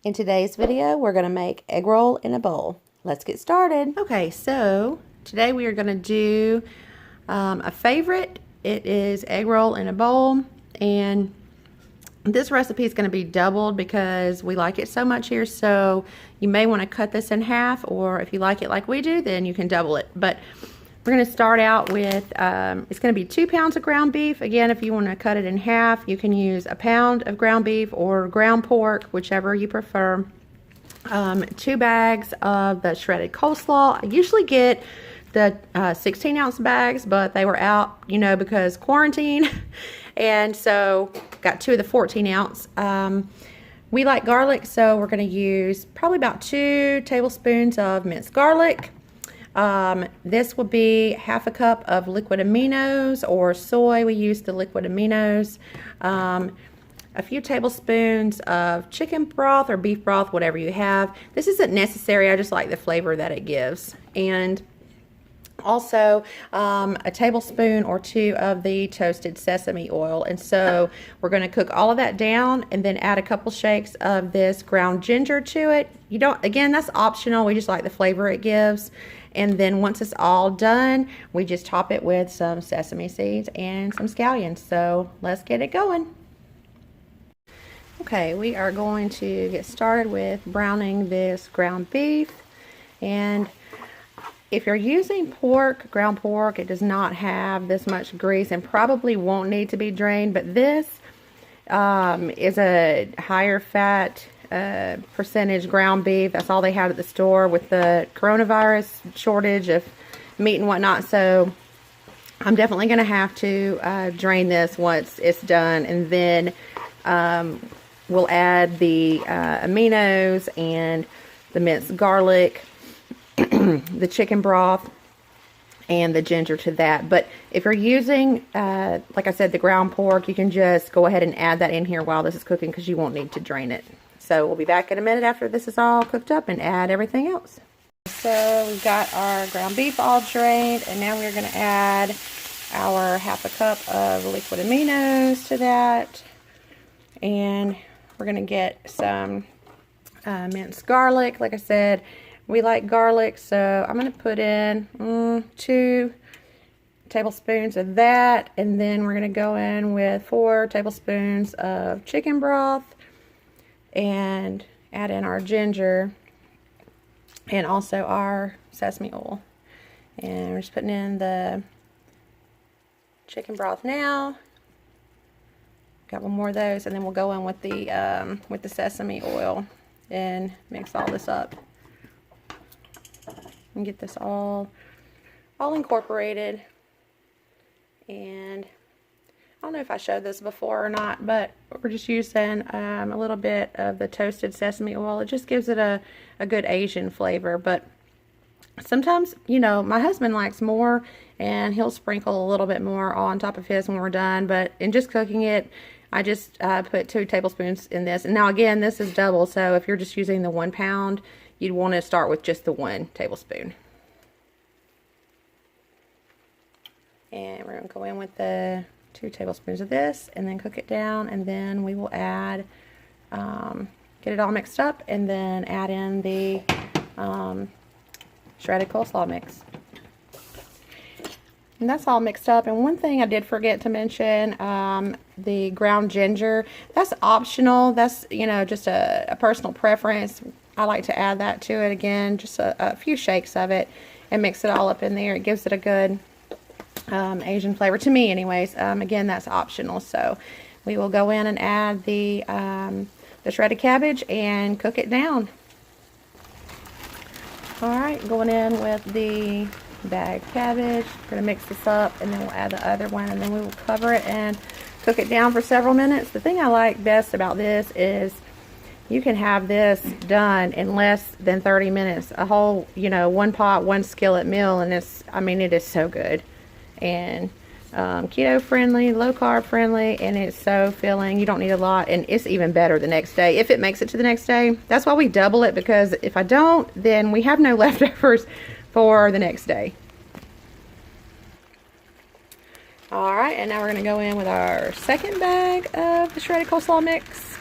In today's video, we're going to make egg roll in a bowl. Let's get started. Okay, so today we are going to do a favorite. It is egg roll in a bowl, and this recipe is going to be doubled because we like it so much here. So you may want to cut this in half, or if you like it like we do, then you can double it. But we're going to start out with, it's going to be 2 pounds of ground beef. Again, if you want to cut it in half, you can use a pound of ground beef or ground pork, whichever you prefer. 2 bags of the shredded coleslaw. I usually get the 16-ounce bags, but they were out, you know, because quarantine. And so got 2 of the 14-ounce. We like garlic, so we're going to use probably about 2 tablespoons of minced garlic. This will be half a cup of liquid aminos or soy. We use the liquid aminos. A few tablespoons of chicken broth or beef broth, whatever you have. This isn't necessary. I just like the flavor that it gives. And also a tablespoon or 2 of the toasted sesame oil. And so we're going to cook all of that down and then add a couple shakes of this ground ginger to it. You don't, again, that's optional. We just like the flavor it gives. And then once it's all done, we just top it with some sesame seeds and some scallions. So let's get it going. Okay, we are going to get started with browning this ground beef. And if you're using pork, ground pork, it does not have this much grease and probably won't need to be drained. But this is a higher fat percentage ground beef. That's all they had at the store with the coronavirus shortage of meat and whatnot. So I'm definitely going to have to drain this once it's done. And then we'll add the aminos and the minced garlic, the chicken broth, and the ginger to that. But if you're using, like I said, the ground pork, you can just go ahead and add that in here while this is cooking because you won't need to drain it. So we'll be back in a minute after this is all cooked up and add everything else. So we've got our ground beef all drained, and now we're going to add our half a cup of liquid aminos to that. And we're going to get some minced garlic. Like I said, we like garlic, so I'm going to put in 2 tablespoons of that, and then we're going to go in with 4 tablespoons of chicken broth and add in our ginger and also our sesame oil. And we're just putting in the chicken broth now. Got 1 more of those, and then we'll go in with the sesame oil and mix all this up and get this all incorporated. And I don't know if I showed this before or not, but we're just using a little bit of the toasted sesame oil. It just gives it a good Asian flavor. But sometimes, you know, my husband likes more, and he'll sprinkle a little bit more on top of his when we're done. But in just cooking it, I just put 2 tablespoons in this. And now again, this is double, so if you're just using the 1 pound, you'd want to start with just the 1 tablespoon. And we're going to go in with the 2 tablespoons of this and then cook it down, and then we will add, get it all mixed up, and then add in the shredded coleslaw mix. And that's all mixed up. And one thing I did forget to mention, the ground ginger, that's optional. That's, you know, just a personal preference. I like to add that to it again, just a few shakes of it, and mix it all up in there. It gives it a good Asian flavor, to me anyways. Again, that's optional. So we will go in and add the shredded cabbage and cook it down. Alright, going in with the bagged cabbage. We're going to mix this up, and then we'll add the other one, and then we will cover it and cook it down for several minutes. The thing I like best about this is you can have this done in less than 30 minutes. A whole, you know, 1 pot, 1 skillet meal, and it's, I mean, it is so good. And keto friendly, low carb friendly, and it's so filling. You don't need a lot, and it's even better the next day if it makes it to the next day. That's why we double it, because if I don't, then we have no leftovers for the next day. Alright, and now we're going to go in with our second bag of the shredded coleslaw mix.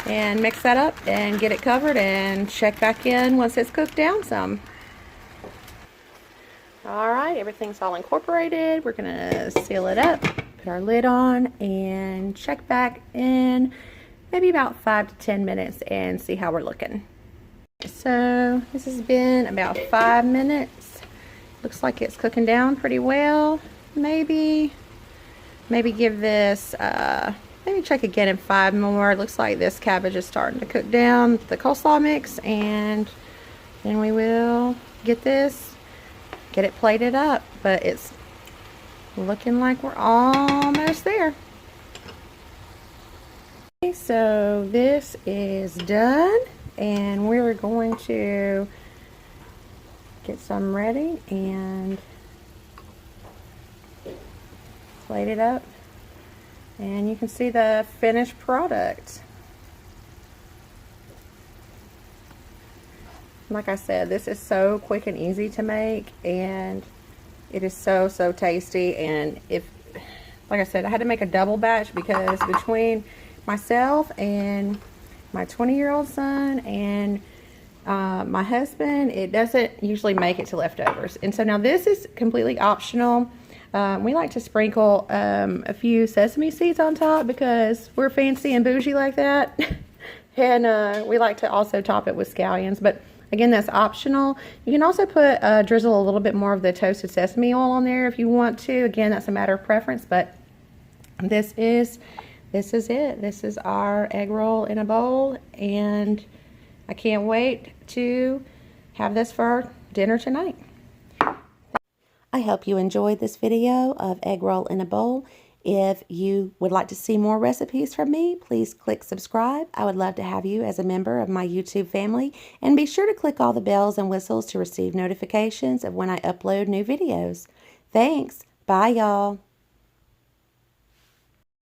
and mix that up and get it covered and check back in once it's cooked down some. Alright, everything's all incorporated. We're going to seal it up, put our lid on, and check back in maybe about 5 to 10 minutes and see how we're looking. So this has been about 5 minutes. Looks like it's cooking down pretty well. Maybe give this, maybe check again in 5 more. It looks like this cabbage is starting to cook down the coleslaw mix, and then we will get it plated up. But it's looking like we're almost there. Okay, so this is done, and we're going to get some ready and plate it up, and you can see the finished product. Like I said, this is so quick and easy to make, and it is so tasty. And like I said, I had to make a double batch because between myself and my 20-year-old son and my husband, it doesn't usually make it to leftovers. And so now this is completely optional. We like to sprinkle a few sesame seeds on top because we're fancy and bougie like that. And we like to also top it with scallions. But again, that's optional. You can also drizzle a little bit more of the toasted sesame oil on there if you want to. Again, that's a matter of preference. But this is it. This is our egg roll in a bowl. And I can't wait to have this for dinner tonight. I hope you enjoyed this video of egg roll in a bowl. If you would like to see more recipes from me, please click subscribe. I would love to have you as a member of my YouTube family. And be sure to click all the bells and whistles to receive notifications of when I upload new videos. Thanks. Bye, y'all.